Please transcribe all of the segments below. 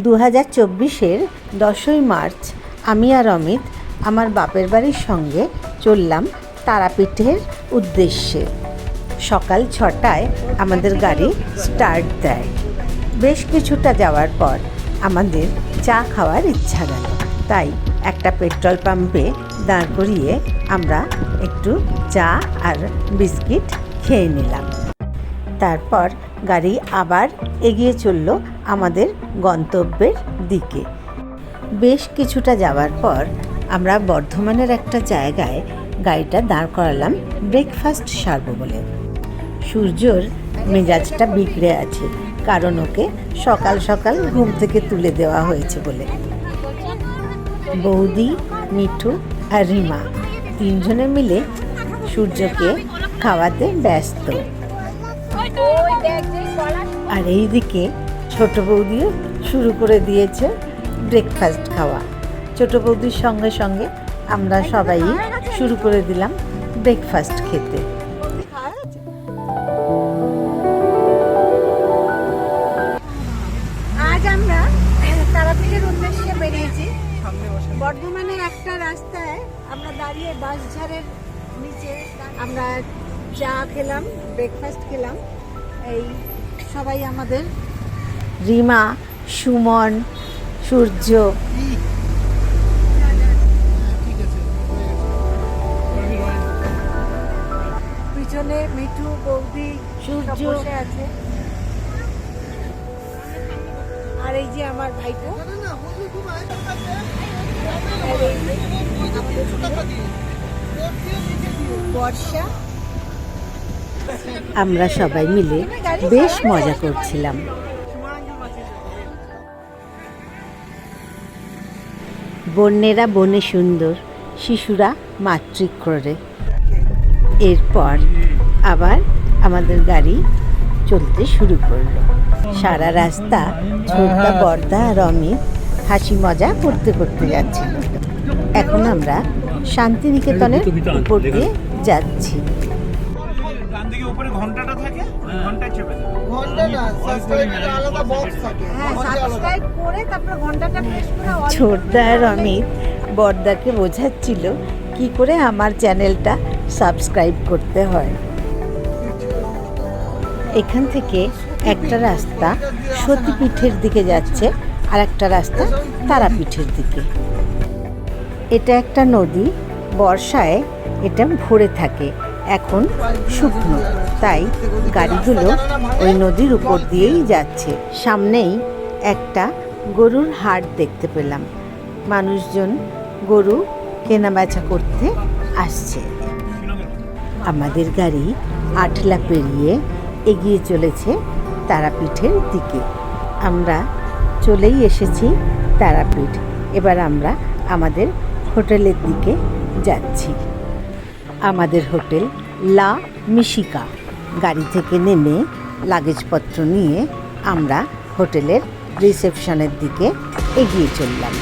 2024-এর 10ই March আমি আর অমিত আমার বাপের বাড়ির সঙ্গে চললাম তারাপীঠের উদ্দেশ্যে। সকাল 6টায় আমাদের গাড়ি স্টার্ট দেয়। বেশ কিছুটা যাওয়ার পর আমাদের চা খাওয়ার ইচ্ছা গেল, তাই একটা পেট্রোল পাম্পে দাঁড় করিয়ে আমরা একটু চা আর বিস্কিট খেয়ে নিলাম। তারপর গাড়ি আবার এগিয়ে চলল আমাদের গন্তব্যের দিকে। বেশ কিছুটা যাওয়ার পর আমরা বর্ধমানের একটা জায়গায় গাড়িটা দাঁড় করালাম ব্রেকফাস্ট সারবো বলে। সূর্যর মেজাজটা বিগড়ে আছে, কারণ ওকে সকাল সকাল ঘুম থেকে তুলে দেওয়া হয়েছে বলে। বৌদি, মিঠু আর রিমা তিনজনে মিলে সূর্যকে খাওয়াতে ব্যস্ত। আর এইদিকে ছোট বৌদিও শুরু করে দিয়েছে ব্রেকফাস্ট খাওয়া। ছোট বৌদির সঙ্গে সঙ্গে আমরা সবাই শুরু করে দিলাম ব্রেকফাস্ট খেতে। আজ আমরা তারাপীঠের উদ্দেশ্যে বেরিয়েছি। বর্ধমানের একটা রাস্তায় আমরা দাঁড়িয়ে বাঁশঝাড়ের নিচে আমরা চা খেলাম, ব্রেকফাস্ট খেলাম। এই সবাই আমাদের রিমা, সুমন, সূর্য, পিছনে মিঠু, বৌদি, সূর্য বসে আছে। আর এই যে আমার ভাইটা, বর্ষা। আমরা সবাই মিলে বেশ মজা করছিলাম। বন্যেরা বনে সুন্দর, শিশুরা মাতৃক্রোড়ে। এরপর আবার আমাদের গাড়ি চলতে শুরু করলো। সারা রাস্তা ছোটদা, বড়দা আর অমিত হাসি মজা করতে করতে যাচ্ছিল। এখন আমরা শান্তিনিকেতনের উপর দিয়ে যাচ্ছি। ছোটদা আর অমিত বড়দাকে বোঝাচ্ছিল কি করে আমার চ্যানেলটা সাবস্ক্রাইব করতে হয়। এখান থেকে একটা রাস্তা সতীপীঠের দিকে যাচ্ছে আর একটা রাস্তা তারাপীঠের দিকে। এটা একটা নদী, বর্ষায় এটা ভরে থাকে, এখন শুকনো, তাই গাড়িগুলো ওই নদীর উপর দিয়েই যাচ্ছে। সামনেই একটা গরুর হাট দেখতে পেলাম, মানুষজন গরু কেনাবেচা করতে আসছে। আমাদের গাড়ি আটলা পেরিয়ে এগিয়ে চলেছে তারাপীঠের দিকে। আমরা চলেই এসেছি তারাপীঠ। এবার আমরা আমাদের হোটেলের দিকে যাচ্ছি। আমাদের হোটেল লা মিশিকা। গাড়ি থেকে নেমে লাগেজপত্র নিয়ে আমরা হোটেলের রিসেপশনের দিকে এগিয়ে চললাম।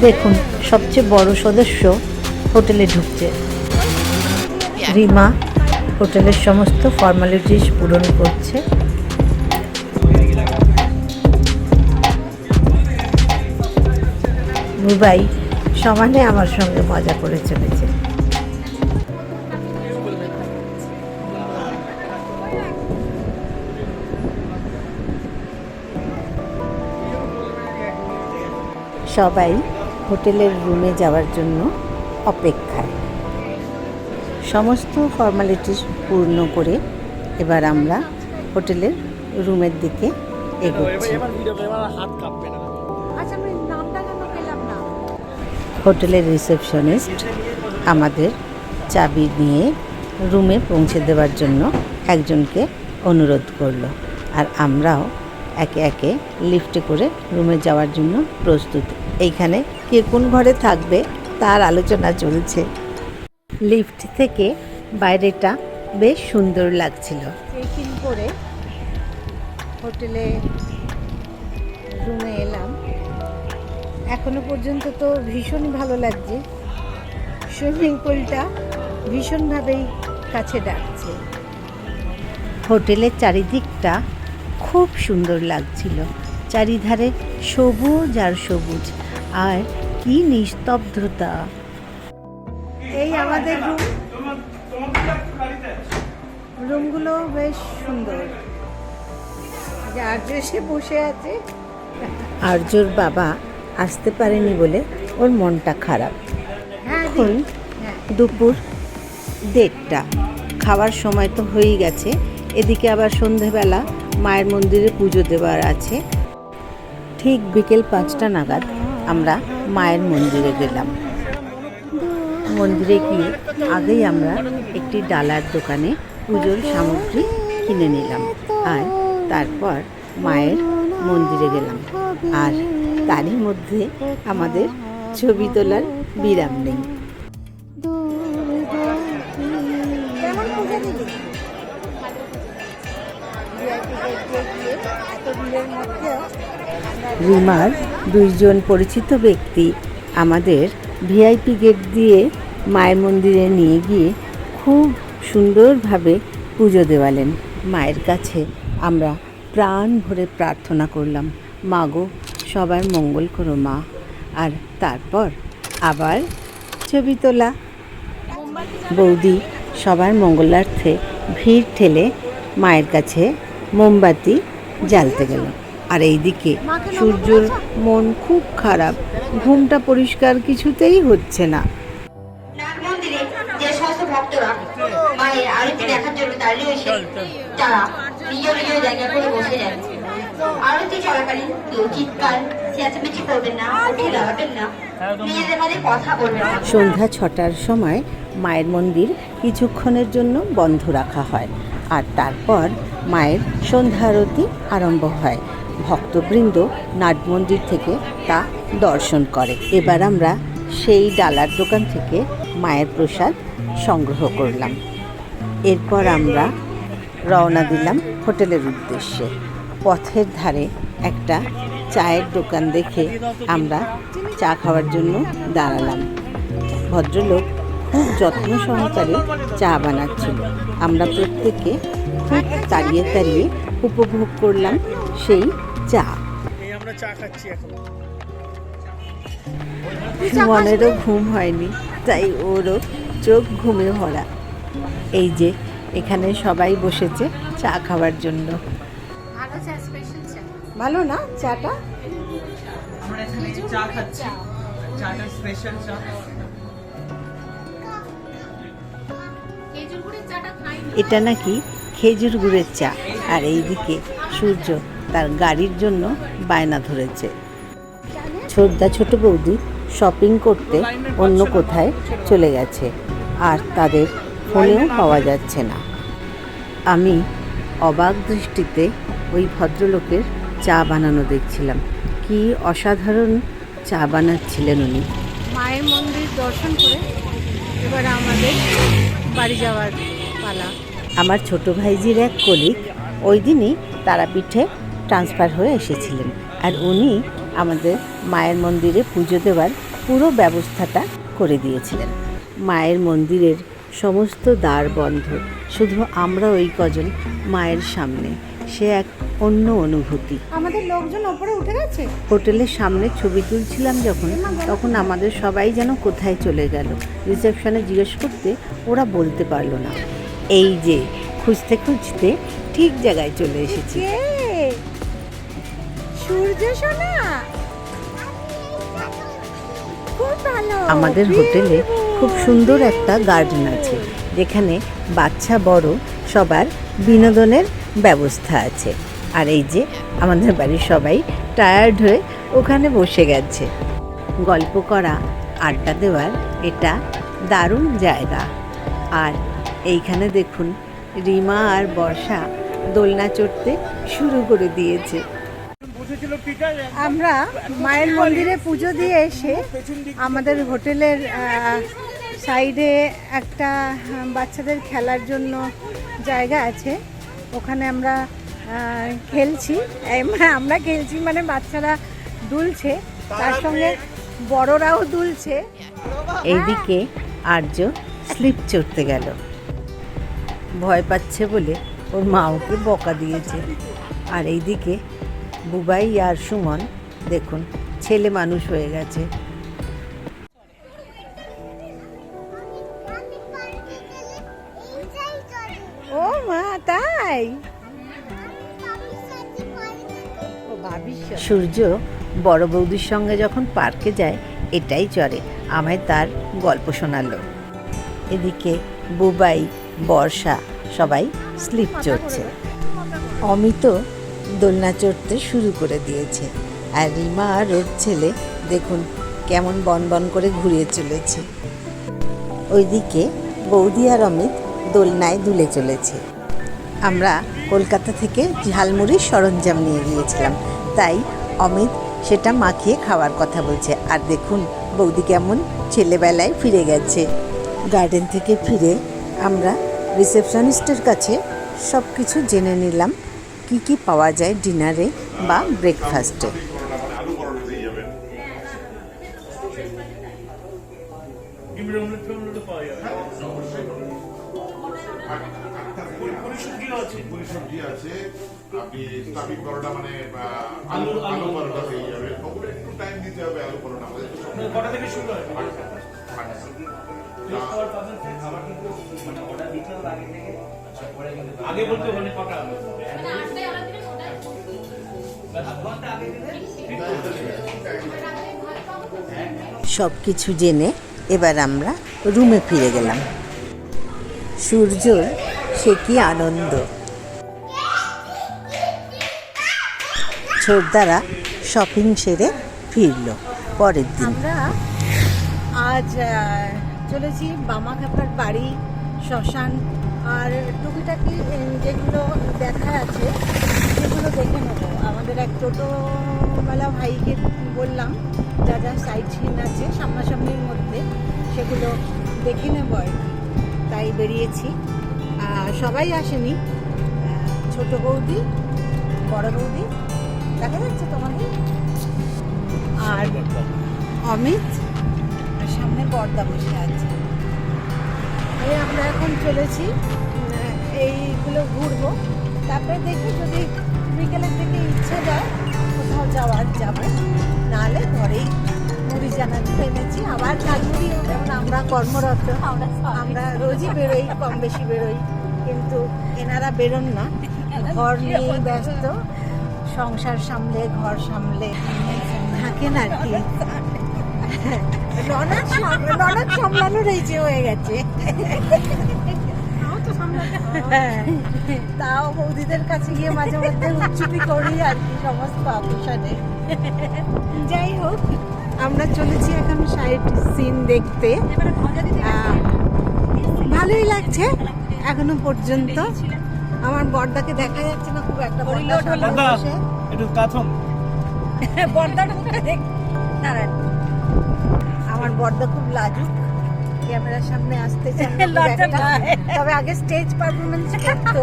দেখুন, সবচেয়ে বড় সদস্য হোটেলে ঢুকছে। রিমা হোটেলের সমস্ত ফর্মালিটিস পূরণ করছে। রুবাই সমানে আমার সঙ্গে মজা করে চলেছে। সবাই হোটেলের রুমে যাওয়ার জন্য অপেক্ষায়। সমস্ত ফর্মালিটিস পূর্ণ করে এবার আমরা হোটেলের রুমের দিকে এগোচ্ছি। হোটেলের রিসেপশনিস্ট আমাদের চাবি নিয়ে রুমে পৌঁছে দেওয়ার জন্য একজনকে অনুরোধ করলো, আর আমরাও একে একে লিফটে করে রুমে যাওয়ার জন্য প্রস্তুত। এইখানে কে কোন ঘরে থাকবে তার আলোচনা চলছে। লিফট থেকে বাইরেটা বেশ সুন্দর লাগছিল। চেক ইন করে হোটেলে রুমে এলাম। এখনো পর্যন্ত তো ভীষণ ভালো লাগছে। সুইমিং পুলটা ভীষণভাবেই কাছে ডাকছে। হোটেলের চারিদিকটা খুব সুন্দর লাগছিল। চারিধারে সবুজ আর সবুজ, আর কি নিস্তব্ধতা। এই আমাদের রুমগুলো বেশ সুন্দর। আর্য এসে বসে আছে। আর্যর বাবা আসতে পারেনি বলে ওর মনটা খারাপ। এখন দুপুর 1:30, খাওয়ার সময় তো হয়েই গেছে। এদিকে আবার সন্ধেবেলা মায়ের মন্দিরে পুজো দেওয়ার আছে। ঠিক বিকেল 5টা নাগাদ আমরা মায়ের মন্দিরে গেলাম। মন্দিরে গিয়ে আগেই আমরা একটি ডালার দোকানে পুজোর সামগ্রী কিনে নিলাম, আর তারপর মায়ের মন্দিরে গেলাম। আর তারই মধ্যে আমাদের ছবি তোলার বিরাম নেই। রিমার 2জন পরিচিত ব্যক্তি আমাদের ভিআইপি গেট দিয়ে মায়ের মন্দিরে নিয়ে গিয়ে খুব সুন্দরভাবে পুজো দেওয়ালেন। মায়ের কাছে আমরা প্রাণ ভরে প্রার্থনা করলাম, মা গো, সবার মঙ্গল করো মা। আর তারপর আবার ছবি তোলা। বৌদি সবার মঙ্গলার্থে ভিড় ঠেলে মায়ের কাছে মোমবাতি জ্বালতে গেল। আর এইদিকে সূর্যর মন খুব খারাপ, ঘুমটা পরিষ্কার কিছুতেই হচ্ছে না। মন্দিরে যে সমস্ত ভক্তরা মায়ের আরতি দেখার জন্য দাঁড়িয়ে রয়েছে, তারা নিজ নিজ জায়গা করে বসে যায়। আরতি চলাকালীন কেউ চিৎকার চেঁচামেচি করবেন না, উঠে দাঁড়াবেন না, নিজেদের মাঝে কথা বলবেন না। সন্ধ্যা 6টার সময় মায়ের মন্দির কিছুক্ষণের জন্য বন্ধ রাখা হয়, আর তারপর মায়ের সন্ধ্যা আরতি আরম্ভ হয়। ভক্তবৃন্দ নাট মন্দির থেকে তা দর্শন করে। এবার আমরা সেই ডালার দোকান থেকে মায়ের প্রসাদ সংগ্রহ করলাম। এরপর আমরা রওনা দিলাম হোটেলের উদ্দেশ্যে। পথের ধারে একটা চায়ের দোকান দেখে আমরা চা খাওয়ার জন্য দাঁড়ালাম। ভদ্রলোক খুব যত্ন সহকারে চা বানাচ্ছিল। আমরা প্রত্যেকে খুব তাড়িয়ে তাড়িয়ে উপভোগ করলাম সেই চা। আমরা চা খাচ্ছি এখন। মনেরও ঘুম হয়নি, তাই ওরও চোখ ঘুমে ভরা। এই যে এখানে সবাই বসেছে চা খাওয়ার জন্য। ভালো না চাটা? আমরা এখানে চা খাচ্ছি, চাটা স্পেশাল চা। এটা নাকি খেজুর গুড়ের চা। আর এইদিকে সূর্য তার গাড়ির জন্য বায়না ধরেছে। ছোটদা ছোট বৌদি শপিং করতে অন্য কোথায় চলে গেছে, আর তাদের ফোনেও পাওয়া যাচ্ছে না। আমি অবাক দৃষ্টিতে ওই ভদ্রলোকের চা বানানো দেখছিলাম। কি অসাধারণ চা বানাচ্ছিলেন উনি। মায়ের মন্দির দর্শন করে এবার আমাদের বাড়ি যাওয়ার পালা। আমার ছোট ভাইজির এক কলিগ ওই দিনই তারাপীঠে ট্রান্সফার হয়ে এসেছিলেন, আর উনি আমাদের মায়ের মন্দিরে পুজো দেওয়ার পুরো ব্যবস্থাটা করে দিয়েছিলেন। মায়ের মন্দিরের সমস্ত দ্বার বন্ধ, শুধু আমরা ওই কজন মায়ের সামনে। সে এক অন্য অনুভূতি। আমাদের লোকজন ওপরে উঠে গেছে। হোটেলের সামনে ছবি তুলছিলাম যখন, তখন আমাদের সবাই যেন কোথায় চলে গেল। রিসেপশনে জিজ্ঞেস করতে ওরা বলতে পারলো না। এই যে খুঁজতে খুঁজতে ঠিক জায়গায় চলে এসেছি। সূর্য সোনা খুব ভালো। আমাদের হোটেলে খুব সুন্দর একটা গার্ডেন আছে, যেখানে বাচ্চা বড় সবার বিনোদনের ব্যবস্থা আছে। আর এই যে আমাদের বাড়ির সবাই টায়ার্ড হয়ে ওখানে বসে গেছে। গল্প করা, আড্ডা দেওয়ার এটা দারুণ জায়গা। আর এইখানে দেখুন রিমা আর বর্ষা দোলনা চড়তে শুরু করে দিয়েছে। আমরা মায়ের মন্দিরে পুজো দিয়ে এসে আমাদের হোটেলের সাইডে একটা বাচ্চাদের খেলার জন্য জায়গা আছে, ওখানে আমরা খেলছি। আমরা খেলছি মানে বাচ্চারা দুলছে, তার সঙ্গে বড়রাও দুলছে। এইদিকে আর্য স্লিপ চড়তে গেল, ভয় পাচ্ছে বলে ওর মা ওকে বকা দিয়েছে। আর এইদিকে বুবাই আর সুমন দেখুন ছেলে মানুষ হয়ে গেছে। ও মা, তাই? ও ভাবিস সূর্য বড় বৌদির সঙ্গে যখন পার্কে যায় এটাই চড়ে, আমায় তার গল্প শোনালো। এদিকে বুবাই, বর্ষা সবাই স্লিপ চড়ছে। অমিত দোলনা চড়তে শুরু করে দিয়েছে, আর রিমা আর ওর ছেলে দেখুন কেমন বন করে ঘুরিয়ে চলেছে। ওইদিকে বৌদি আর অমিত দোলনায় দুলে চলেছে। আমরা কলকাতা থেকে ঝালমুড়ির সরঞ্জাম নিয়ে গিয়েছিলাম, তাই অমিত সেটা মাখিয়ে খাওয়ার কথা বলছে। আর দেখুন বৌদি কেমন ছেলেবেলায় ফিরে গেছে। গার্ডেন থেকে ফিরে আমরা রিসেপশনিস্টের কাছে সব কিছু জেনে নিলাম কি কি পাওয়া যায় ডিনারে বা ব্রেকফাস্টে। পুরি সবজি আছে, আপনি স্টাফিং পরোটা মানে আলু পরোটা পেয়ে যাবেন। ওগুলো একটু টাইম দিতে হবে। আলু পরোটা আমাদের তো কটা থেকে শুরু হয়? আগে বলতে মানে কটা? সব কিছু জেনে এবার আমরা রুমে ফিরে গেলাম। সূর্যর সে কি আনন্দ! ছোটদারা শপিং সেরে ফিরল পরের দিন। আমরা আজ চলেছি বামাখ্যাপার বাড়ি, শ্মশান আর টুকিটাকি যেগুলো দেখা আছে সেগুলো দেখে নেব। আমাদের এক টোটোওয়ালা ভাইকে বললাম যা যা সাইট সিন আছে সামনাসামনির মধ্যে সেগুলো দেখে নেব আর কি। তাই বেরিয়েছি। সবাই আসেনি, ছোট বৌদি, বড় বৌদি দেখা যাচ্ছে তোমাদের, আর অমিত, আর সামনে বর্দা বসে আছে। এই আমরা এখন চলেছি, এইগুলো ঘুরবো, তারপরে দেখি যদি বিকেলের দিকে ইচ্ছা যায় কোথাও যাওয়ার যাবো, নাহলে ঘরেই মুড়ি জানাতে এনেছি। আবার ঝালমুড়ি, যেমন আমরা কর্মরত, আমরা রোজই বেরোই, কম বেশি বেরোই, কিন্তু এনারা বেরোন না, ঘর নিয়েই ব্যস্ত, সংসার সামলে ঘর সামলে থাকেন আর কি। ননদ সামলানোর এই যে হয়ে গেছে। হ্যাঁ, তাও বৌদিদের কাছে গিয়ে মাঝে মধ্যে উচ্চুতি করি আর কি সমস্ত অপসারে। যাই হোক, আমরা চলেছি এখন সাইড সিন দেখতে। ভালোই লাগছে এখনো পর্যন্ত। আমার বর্দাকে দেখা যাচ্ছে না খুব একটা, আমার বর্দা খুব লাজুক, ক্যামেরার সামনে আসতে চায় না খুব একটা। তবে আগে স্টেজ পারফরমেন্স করতো,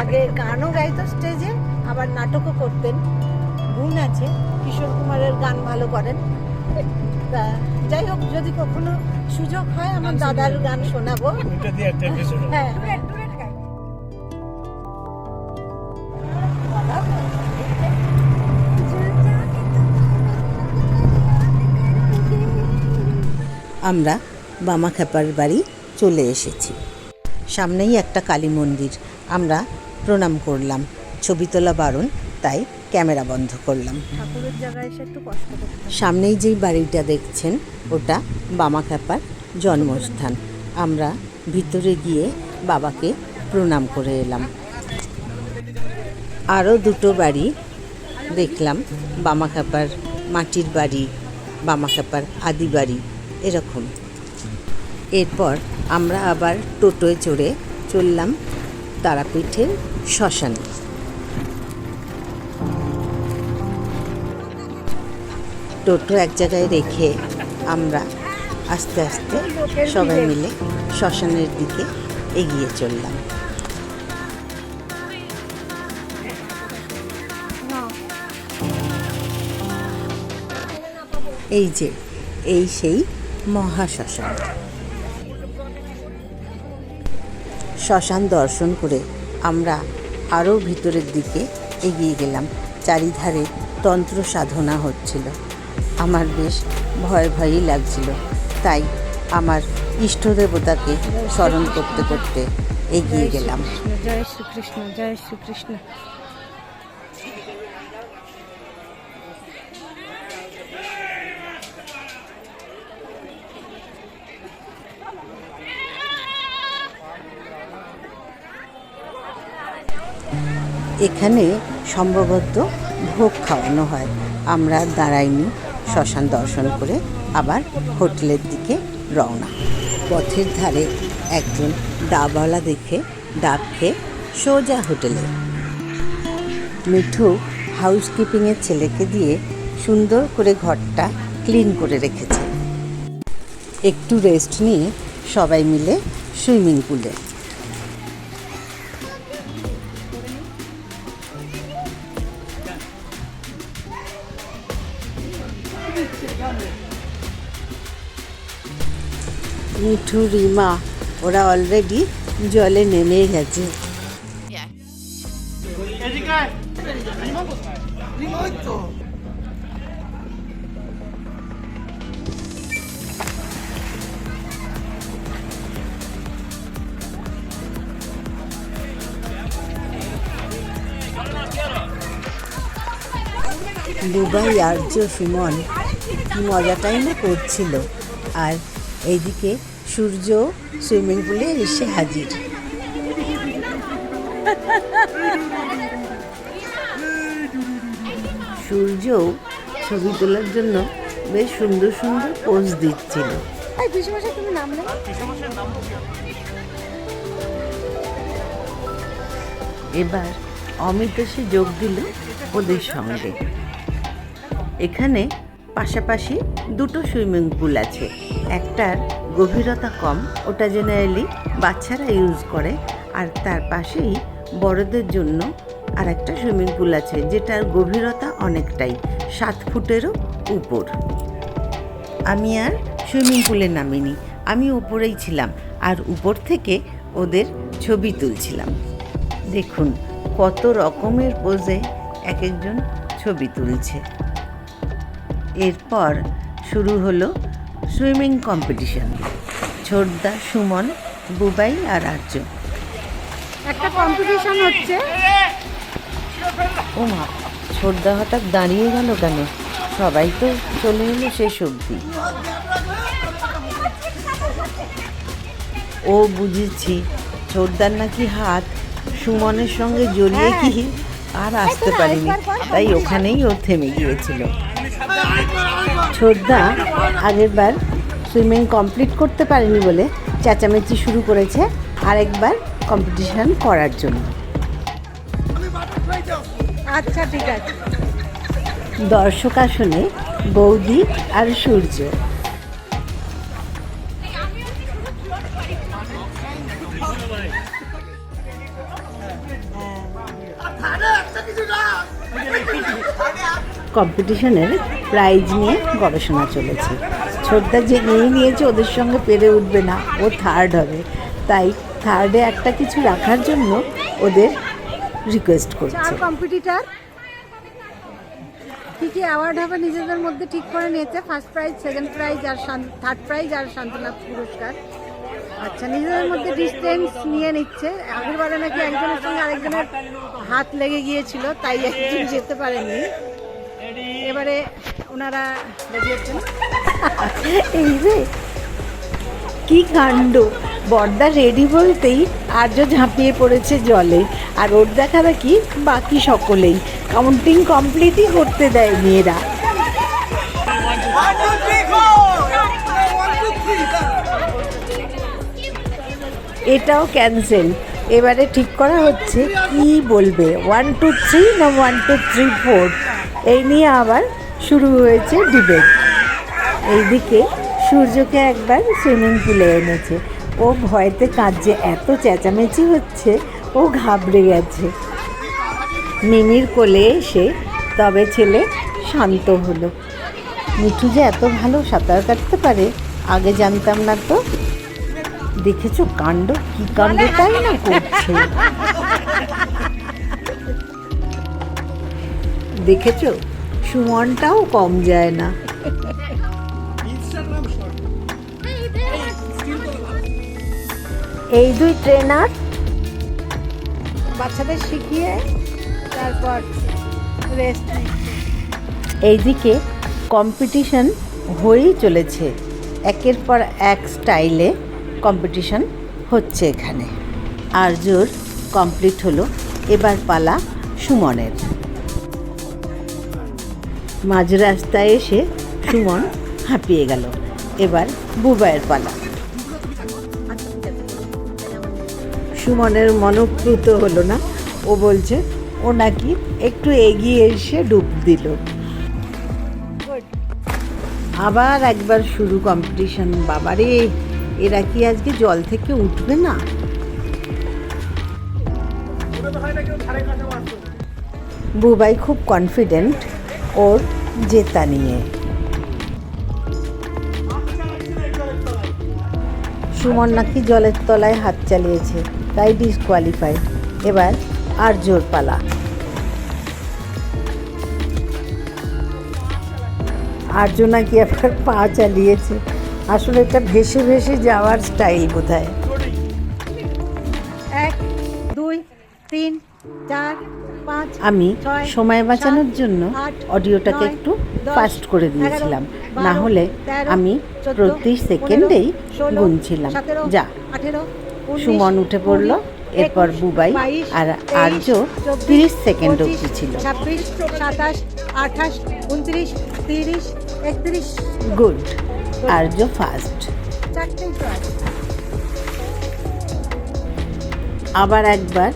আগে গানও গাইতো স্টেজে, আবার নাটকও করতেন, গুণ আছে। কিশোর কুমারের গান ভালো করেন। তা যাই হোক, যদি কখনো সুযোগ হয় আমার দাদার গান শোনাবো। হ্যাঁ, আমরা বামাখ্যাপার বাড়ি চলে এসেছি। সামনেই একটা কালী মন্দির, আমরা প্রণাম করলাম। ছবি তোলা বারণ, তাই ক্যামেরা বন্ধ করলাম। ঠাকুরের জায়গায় এসে একটু কষ্ট করতে হয়। সামনেই যেই বাড়িটা দেখছেন ওটা বামাখ্যাপার জন্মস্থান। আমরা ভিতরে গিয়ে বাবাকে প্রণাম করে এলাম। আরও দুটো বাড়ি দেখলাম, বামাখ্যাপার মাটির বাড়ি, বামাখ্যাপার আদি বাড়ি, এরকম। এরপর আমরা আবার টোটোয় চড়ে চললাম তারাপীঠের শ্মশানে। টোটো এক জায়গায় রেখে আমরা আস্তে আস্তে সবাই মিলে শ্মশানের দিকে এগিয়ে চললাম। এই যে এই সেই মহাশ্মশান। শ্মশান দর্শন করে আমরা আরও ভিতরের দিকে এগিয়ে গেলাম। চারিধারে তন্ত্র সাধনা হচ্ছিল। আমার বেশ ভয় ভয়ই লাগছিল, তাই আমার ইষ্ট দেবতাকে স্মরণ করতে করতে এগিয়ে গেলাম। জয় শ্রীকৃষ্ণ, জয় শ্রীকৃষ্ণ। এখানে সম্ভবত ভোগ খাওয়ানো হয়। আমরা দাঁড়াইনি, শ্মশান দর্শন করে আবার হোটেলের দিকে রওনা। পথের ধারে একজন ডাবওয়ালা দেখে ডাব খেয়ে সোজা হোটেলে। মিঠু হাউসকিপিংয়ের ছেলেকে দিয়ে সুন্দর করে ঘরটা ক্লিন করে রেখেছে। একটু রেস্ট নিয়ে সবাই মিলে সুইমিং পুলে। মিঠু, রিমা ওরা অলরেডি জলে নেমে গেছে। দুবাই আর্য সুমন কি মজাটাই না করছিল। আর এইদিকে সূর্য সুইমিং পুলে এসে হাজির। সূর্যও ছবি তোলার জন্য বেশ সুন্দর সুন্দর পোজ দিচ্ছিল। এবার অমিত এসে যোগ দিল ওদের সঙ্গে। এখানে পাশাপাশি দুটো সুইমিং পুল আছে। একটার গভীরতা কম, ওটা জেনারেলি বাচ্চারা ইউজ করে। আর তার পাশেই বড়দের জন্য আর একটা সুইমিং পুল আছে, যেটার গভীরতা অনেকটাই, 7 ফুটেরও উপর। আমি আর সুইমিং পুলে নামিনি, আমি উপরেই ছিলাম আর উপর থেকে ওদের ছবি তুলছিলাম। দেখুন কত রকমের পোজে এক একজন ছবি তুলছে। এরপর শুরু হলো সুইমিং কম্পিটিশন। ছোটদা, সুমন, বুবাই আর আর্য। একটা কম্পিটিশন হচ্ছে। ও মা, ছোটদা হঠাৎ দাঁড়িয়ে গেল কেন? সবাই তো চলে এলো শেষ অবধি। ও বুঝেছি, ছোটদার নাকি হাত সুমনের সঙ্গে জড়িয়ে কি আর আসতে পারেনি, তাই ওখানেই ও থেমে গিয়েছিল। ছোটদা আগেরবার সুইমিং কমপ্লিট করতে পারেনি বলে চেঁচামেচি শুরু করেছে আরেকবার কম্পিটিশন করার জন্য। আচ্ছা ঠিক আছে। দর্শক আসনে বৌদি আর সূর্য। কম্পিটিশনের প্রাইজ নিয়ে গবেষণা চলেছে। ছোটদা যে নিয়েছে ওদের সঙ্গে পেরে উঠবে না, ও থার্ড হবে, তাই থার্ডে একটা কিছু রাখার জন্য ওদের রিকোয়েস্ট করছে। 4 কম্পিটিটর কি কি অ্যাওয়ার্ড হবে নিজেদের মধ্যে ঠিক করে নিয়েছে। ফার্স্ট প্রাইজ, সেকেন্ড প্রাইজ আর থার্ড প্রাইজ আর শান্তনাথ পুরস্কার। আচ্ছা, নিজেদের মধ্যে ডিস্টেন্স নিয়ে নিচ্ছে। আগেরবারে নাকি একজনের সঙ্গে আরেকজনের হাত লেগে গিয়েছিল, তাই একজন যেতে পারেনি। এবারে ওনারা বেরিয়েছেন। এই রে কি কাণ্ড! বড়দা রেডি বলতেই আর্য ঝাঁপিয়ে পড়েছে জলে, আর ওর দেখা দেখি বাকি সকলেই কাউন্টিং কমপ্লিটই করতে দেয় মেয়েরা। এটাও ক্যান্সেল। এবারে ঠিক করা হচ্ছে কি বলবে, 1 2 3 না 1 2 3 4, এই নিয়ে আবার শুরু হয়েছে ডিবেট। এইদিকে সূর্যকে একবার সুইমিং পুলে এনেছে। ও ভয়তে কাঁদছে, এত চেঁচামেচি হচ্ছে ও ঘাবড়ে গেছে। মিমির কোলে এসে তবে ছেলে শান্ত হলো। মিঠু যে এত ভালো সাঁতার কাটতে পারে আগে জানতাম না তো। দেখেছো কাণ্ড, কি কাণ্ডটাই না করছে। দেখেছো সুমনটাও কম যায় না। এই দুই ট্রেনার বাচ্চাদের শিখিয়ে তারপর রেস্ট নিচ্ছে। এইদিকে কম্পিটিশন হয়েই চলেছে, একের পর এক স্টাইলে কম্পিটিশন হচ্ছে এখানে। আর্যর কমপ্লিট হলো, এবার পালা সুমনের। মাঝ রাস্তায় এসে সুমন হাঁপিয়ে গেল, এবার বুবাইয়ের পালা। সুমনের মনপ্লুত হলো না, ও বলছে ও নাকি একটু এগিয়ে এসে ডুব দিল। আবার একবার শুরু কম্পিটিশন। বাবারে, এরা কি আজকে জল থেকে উঠবে না? বুবাই খুব কনফিডেন্ট ওর জেতা নিয়ে। সুমন নাকি জলের তলায় হাত চালিয়েছে, তাই ডিসকোয়ালিফাইড। এবার আর্যর পালা। আর্য নাকি আবার পা চালিয়েছে, আসলে এটা ভেসে ভেসে যাওয়ার স্টাইল বোধহয়। 1 2 3 4 5। আমি 6 সময় বাঁচানোর 7 জন্য 8 অডিওটাকে 9 একটু 10 ফাস্ট করে দিয়েছিলাম, 11 না হলে 12 আমি 13 প্রতি 14 সেকেন্ডেই 16 গুনছিলাম। 17 যা 18 19 সুমন উঠে পড়লো, 20, এরপর 21, বুবাই 22, আর 23, আর্য 24, 30 সেকেন্ড 25, অবধি ছিল। 26 27 28 29 30 31। গুড, আর্য ফার্স্ট। চারটেই তো আছে। আবার একবার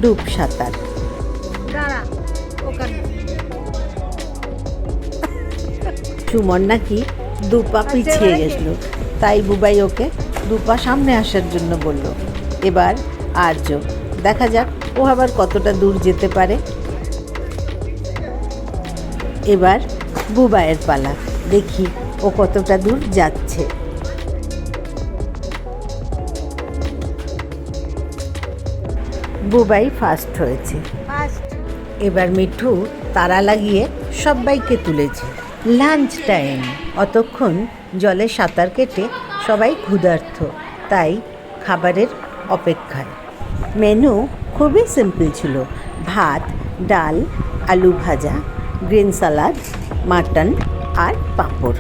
ডুব সাঁতার। দাঁড়া ওখানে। সুমন নাকি দুপা পিছিয়ে গেছিল, তাই বুবাই ওকে দুপা সামনে আসার জন্য বলল। এবার আর্য, দেখা যাক ও আবার কতটা দূর যেতে পারে। এবার বুবাইয়ের পালা, দেখি ও কতটা দূর যাচ্ছে। বুবাই ফার্স্ট হয়েছে। ফার্স্ট। এবার মিঠু তারা লাগিয়ে সবাইকে তুলেছে। লাঞ্চ টাইম, অতক্ষণ জলে সাঁতার কেটে সবাই ক্ষুধার্ত, তাই খাবারের অপেক্ষায়। মেনু খুবই সিম্পল ছিল, ভাত, ডাল, আলু ভাজা, গ্রিন সালাদ, মাটন আর পাঁপড়।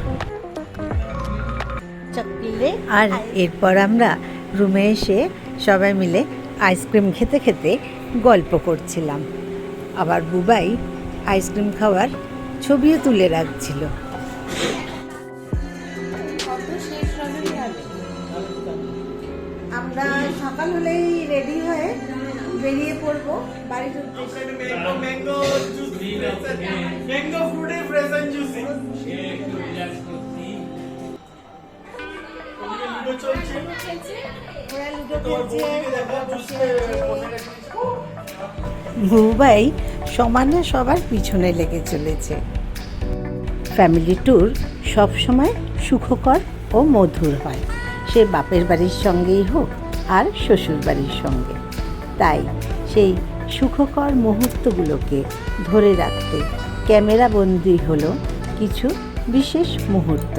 আর এরপর আমরা রুমে এসে সবাই মিলে আইসক্রিম খেতে খেতে গল্প করছিলাম। আবার বুবাই আইসক্রিম খাওয়ার ছবিও তুলে রাখছিল। আমরা সকাল হলেই রেডি হয়ে বেরিয়ে পড়বো বাড়ির উদ্দেশ্যে। Mango fruity fresh and juicy. ওরা লুডো খেলছে। বুবাই সমানে সবার পিছনে লেগে চলেছে। ফ্যামিলি ট্যুর সবসময় সুখকর ও মধুর হয়, সে বাপের বাড়ির সঙ্গেই হোক আর শ্বশুর বাড়ির সঙ্গে। তাই সেই সুখকর মুহূর্তগুলোকে ধরে রাখতে ক্যামেরাবন্দি হলো কিছু বিশেষ মুহূর্ত।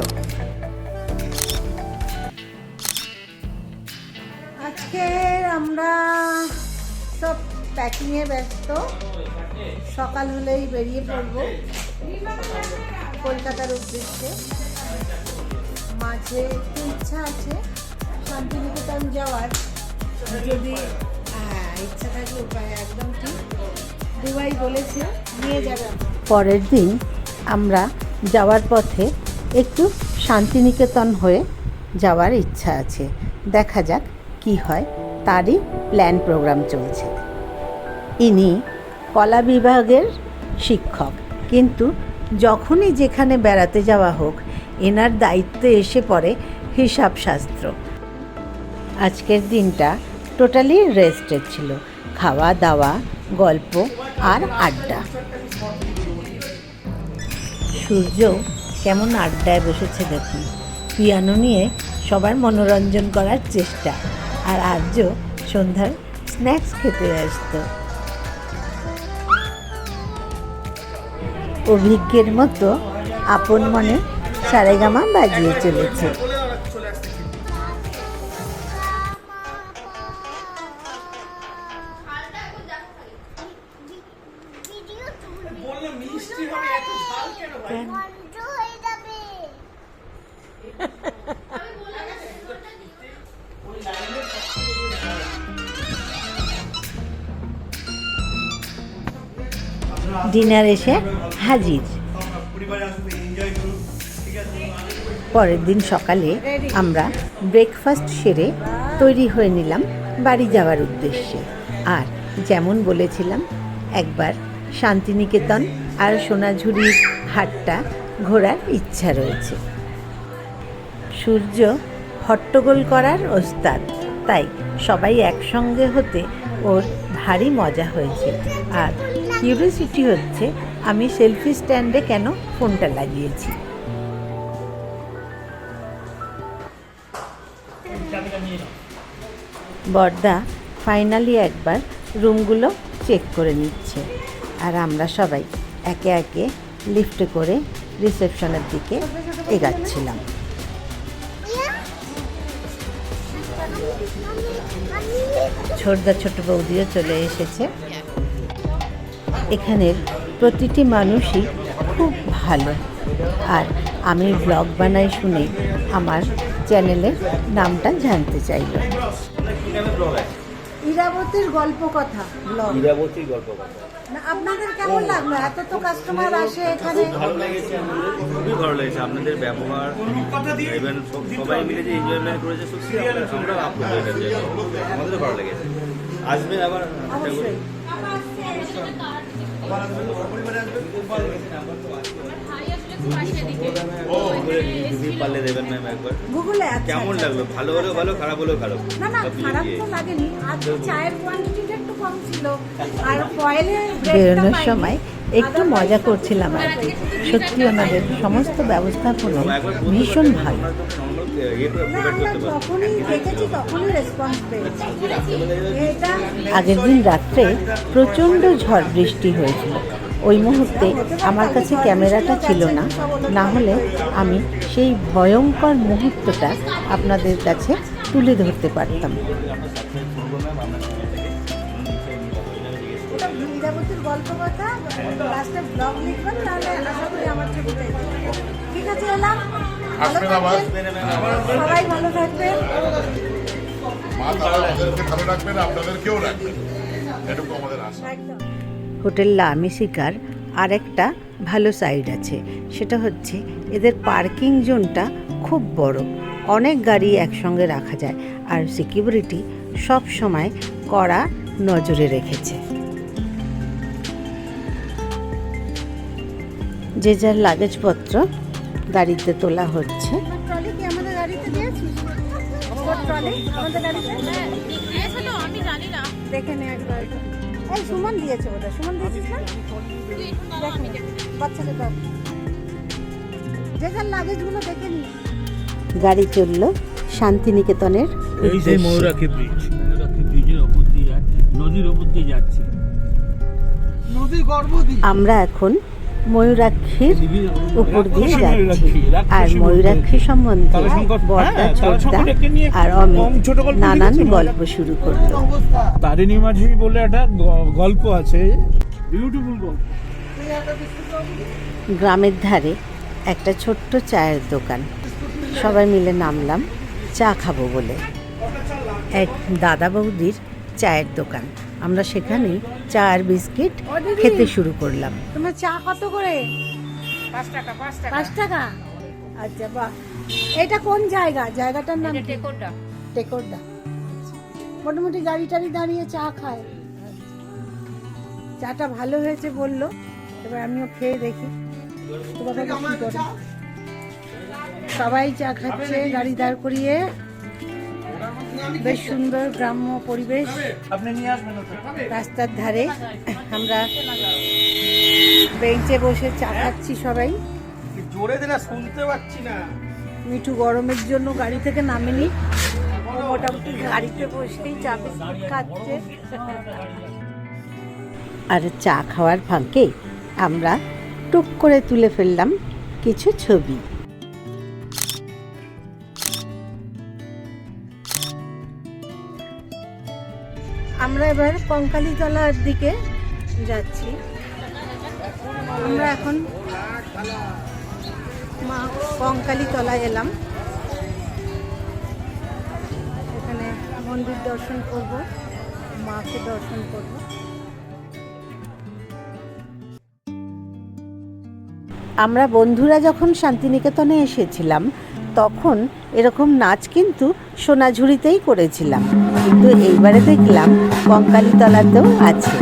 আজকে আমরা সব প্যাকিংয়ে ব্যস্ত, সকাল হলেই বেরিয়ে পড়বো কলকাতার উদ্দেশ্যে। মাঝে একটু ইচ্ছা আছে শান্তিনিকেতন যাওয়ার, যদি ইচ্ছা থাকে উপায় একদম ঠিক। দুবাই বলেছে নিয়ে যাবে। পরের দিন আমরা যাওয়ার পথে একটু শান্তিনিকেতন হয়ে যাওয়ার ইচ্ছা আছে, দেখা যাক কি হয়, তারই প্ল্যান প্রোগ্রাম চলছে। ইনি কলা বিভাগের শিক্ষক, কিন্তু যখনই যেখানে বেড়াতে যাওয়া হোক এনার দায়িত্বে এসে পড়ে হিসাব শাস্ত্র। আজকের দিনটা টোটালি রেস্টের ছিল, খাওয়া দাওয়া, গল্প আর আড্ডা। সূর্য কেমন আড্ডায় বসেছে দেখুন। পিয়ানো নিয়ে সবার মনোরঞ্জন করার চেষ্টা। আর আর্য সন্ধ্যার স্ন্যাক্স খেতে ব্যস্ত। অভিজ্ঞের মতো আপন মনে সারেগামা বাজিয়ে চলেছে। ডিনার এসে হাজির। পরের দিন সকালে আমরা ব্রেকফাস্ট সেরে তৈরি হয়ে নিলাম বাড়ি যাওয়ার উদ্দেশ্যে। আর যেমন বলেছিলাম, একবার শান্তিনিকেতন আর সোনাঝুরির হাটটা ঘোরার ইচ্ছা রয়েছে। সূর্য হট্টগোল করার ওস্তাদ, তাই সবাই একসঙ্গে হতে ওর ভারী মজা হয়েছে। আর কিউরিওসিটি হচ্ছে আমি সেলফি স্ট্যান্ডে কেন ফোনটা লাগিয়েছি। বর্দা ফাইনালি একবার রুমগুলো চেক করে নিচ্ছে, আর আমরা সবাই একে একে লিফটে করে রিসেপশনের দিকে এগাচ্ছিলাম। ছোটদা ছোট বৌদিও চলে এসেছে। এখানের প্রতিটি মানুষই খুব ভালো। আর আমি ব্লগ বানাই শুনে আমার চ্যানেলের নামটা জানতে চাইল। ইরাবতীর গল্প কথা ব্লগ। ইরাবতীর গল্প কথা আপনাদের কেমন লাগলো? এত তো কাস্টমার আসে এখানে। ভালো লেগেছে আমাদের, খুবই ভালো লেগেছে আপনাদের ব্যবহার, ইভেন সবাই মিলে যে এনজয়মেন্ট করেছে, সত্যি আমরা আপনাদের আমাদেরও ভালো লেগেছে। আসবেন আবার, অবশ্যই। পারলে দেবেন ম্যাম একবার। গুগলে কেমন লাগলো? ভালো হলেও ভালো, খারাপ হলেও খারাপ। না না, খারাপ তো লাগেনি। আজকে চায়ের কোয়ান্টিটিটা একটু কম ছিল, আর ফয়েলে বেরোনোর সময় একটু মজা করছিলাম আর কি। সত্যি ওনাদের সমস্ত ব্যবস্থাপনা ভীষণ ভালো। আমরা যখনই দেখেছি তখনই রেসপন্স পেয়েছি। এটা আগের দিন রাত্রে প্রচণ্ড ঝড় বৃষ্টি হয়েছিল। ওই মুহূর্তে আমার কাছে ক্যামেরাটা ছিল না, না হলে আমি সেই ভয়ঙ্কর মুহূর্তটা আপনাদের কাছে তুলে ধরতে পারতাম। ইরাবতীর গল্প কথা লাস্টে ব্লগ লিখবেন, তাহলে আশা করি আমার ছবি পেয়ে যাবেন। ঠিক আছে, এলাম। ভালো আসবেন আবার। থাকবেন, সবাই ভালো থাকবেন। মা তারা আমাদেরকে ভালো রাখবেন, আপনাদেরকেও রাখবেন, এটুকু আমাদের আশা। একদম। হোটেল লা আমিসিকার আরেকটা ভালো সাইড আছে, সেটা হচ্ছে এদের পার্কিং জোনটা খুব বড়। অনেক গাড়ি একসঙ্গে রাখা যায়, আর সিকিউরিটি সব সময় কড়া নজরে রেখেছে। যে যার লাগেজপত্র গাড়িতে তোলা হচ্ছে। ট্রলি কি আমাদের গাড়িতে দিয়েছিস? ট্রলি আমাদের গাড়িতে দিয়েছিল, আমি জানি না। দেখে নে একবার। এই সুমন দিয়েছে, ওটা সুমন দিয়েছিস না? দেখো বাচ্চাকে দাও, যে যার লাগেজগুলো দেখে নি। গাড়ি চলল শান্তিনিকেতনের এই যে ময়ূরাক্ষী ব্রিজ, ময়ূরাক্ষী ব্রিজের ওপর দিয়ে যাচ্ছে, নদীর ওপর দিয়ে যাচ্ছে। আমরা এখন ময়ূরাক্ষীর উপর দিয়ে যাচ্ছি। আর ময়ূরাক্ষী সম্বন্ধে বর্দা, ছোটদা আর অমিত নানান গল্প শুরু করলো। তারিণী মাঝি বলে একটা গল্প আছে, বিউটিফুল গল্প। গ্রামের ধারে একটা ছোট্ট চায়ের দোকান। সবাই মিলে নামলাম চা খাবো বলে। এক দাদা বৌদির চায়ের দোকান। আমরা সেখানেই চা আর বিস্কিট খেতে শুরু করলাম। তোমার চা কত করে? 5 টাকা। 5 টাকা? আচ্ছা, বাহ। এটা কোন জায়গা? জায়গাটার নাম কি? টেকোরদা। মোটামুটি গাড়ি টাড়ি দাঁড়িয়ে চা খায়। চাটা ভালো হয়েছে বললো, এবার আমিও খেয়ে দেখি তোমাকে কি করে। সবাই চা খাচ্ছে গাড়ি দাঁড় করিয়ে। বেশ সুন্দর গ্রাম্য পরিবেশ। আপনি নিয়ে আসবেন রাস্তার ধারে আমরা বেঞ্চে বসে চা খাচ্ছি সবাই। জোরে দে না, শুনতে পাচ্ছি না। মিঠু গরমের জন্য গাড়ি থেকে নামেনি, ও মোটামুটি গাড়িতে বসেই চা বিস্কুট খাচ্ছে। আর চা খাওয়ার ফাঁকে আমরা টুক করে তুলে ফেললাম কিছু ছবি। আমরা এবার কঙ্কালীতলার দিকে যাচ্ছি। আমরা এখন মা কঙ্কালীতলায় এলাম, এখানে মন্দির দর্শন করব, মাকে দর্শন করব। আমরা বন্ধুরা যখন শান্তিনিকেতনে এসেছিলাম তখন এরকম নাচ কিন্তু সোনাঝুরিতেই করেছিলাম, কিন্তু এইবারে দেখলাম কঙ্কালীতলাতেও আছে।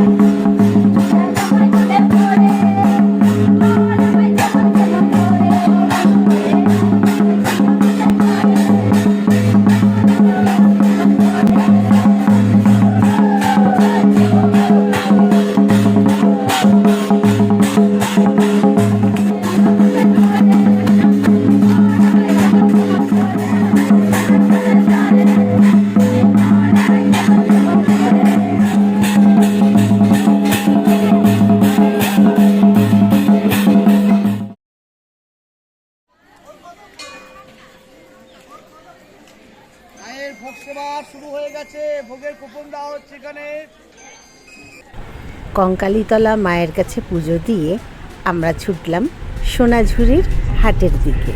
মায়ের ভোগ সেবা শুরু হয়ে গেছে, ভোগের কুপন দেওয়া হচ্ছে এখানে। কঙ্কালীতলা মায়ের কাছে পুজো দিয়ে আমরা ছুটলাম সোনাঝুরির হাটের দিকে।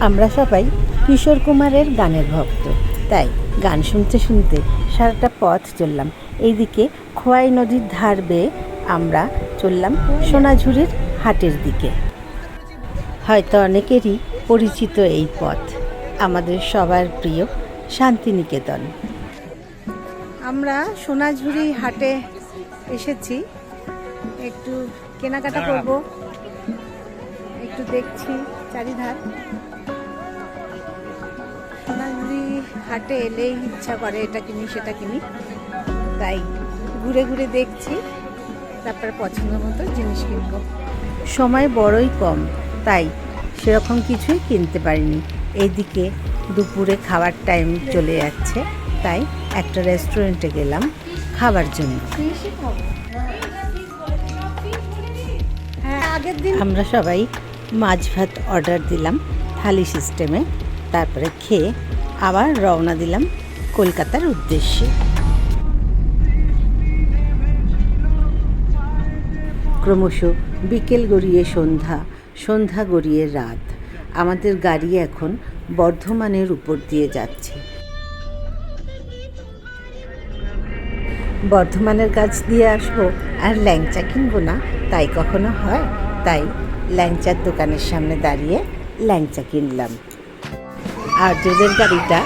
আমরা সবাই কিশোর কুমারের গানের ভক্ত, তাই গান শুনতে শুনতে সারাটা পথ চললাম। এইদিকে খোয়াই নদীর ধার বেয়ে আমরা চললাম সোনাঝুরির হাটের দিকে। হয়তো অনেকেরই পরিচিত এই পথ, আমাদের সবার প্রিয় শান্তিনিকেতন। আমরা সোনাঝুরি হাটে এসেছি, একটু কেনাকাটা করব, একটু দেখছি চারিধার। সোনাঝুরি হাটে এলেই ইচ্ছা করে এটা কিনি সেটা কিনি, তাই ঘুরে ঘুরে দেখছি, তারপরে পছন্দ মতো জিনিস কিনব। সময় বড়ই কম, তাই সেরকম কিছুই কিনতে পারিনি। এইদিকে দুপুরে খাওয়ার টাইম চলে যাচ্ছে, তাই একটা রেস্টুরেন্টে গেলাম খাবার জন্য। হ্যাঁ, আগের দিন আমরা সবাই মাছ ভাত অর্ডার দিলাম থালি সিস্টেমে, তারপরে খেয়ে আবার রওনা দিলাম কলকাতার উদ্দেশ্যে। ক্রমশ বিকেল গড়িয়ে সন্ধ্যা, সন্ধ্যা গড়িয়ে রাত। আমাদের গাড়ি এখন বর্ধমানের উপর দিয়ে যাচ্ছে। বর্ধমানের কাছ দিয়ে আসবো আর ল্যাংচা কিনবো না, তাই কখনো হয়? তাই ল্যাংচার দোকানের সামনে দাঁড়িয়ে ল্যাংচা কিনলাম। আর যাদের গাড়িটা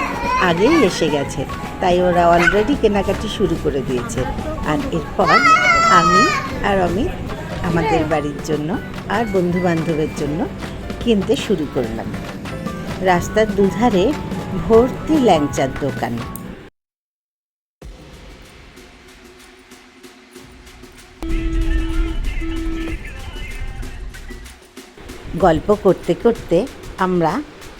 আগেই এসে গেছে, তাই ওরা অলরেডি কেনাকাটি শুরু করে দিয়েছে। আর এরপর আমি আর অমিত আমাদের বাড়ির জন্য আর বন্ধুবান্ধবের জন্য কিনতে শুরু করলাম। রাস্তার দুধারে ভর্তি ল্যাংচার দোকান। গল্প করতে করতে আমরা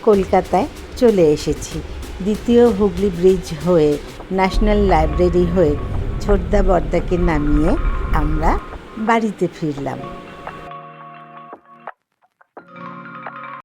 কলকাতায় চলে এসেছি। দ্বিতীয় হুগলি ব্রিজ হয়ে, ন্যাশনাল লাইব্রেরি হয়ে ছোটদা বড়দাকে নামিয়ে আমরা বাড়িতে ফিরলাম।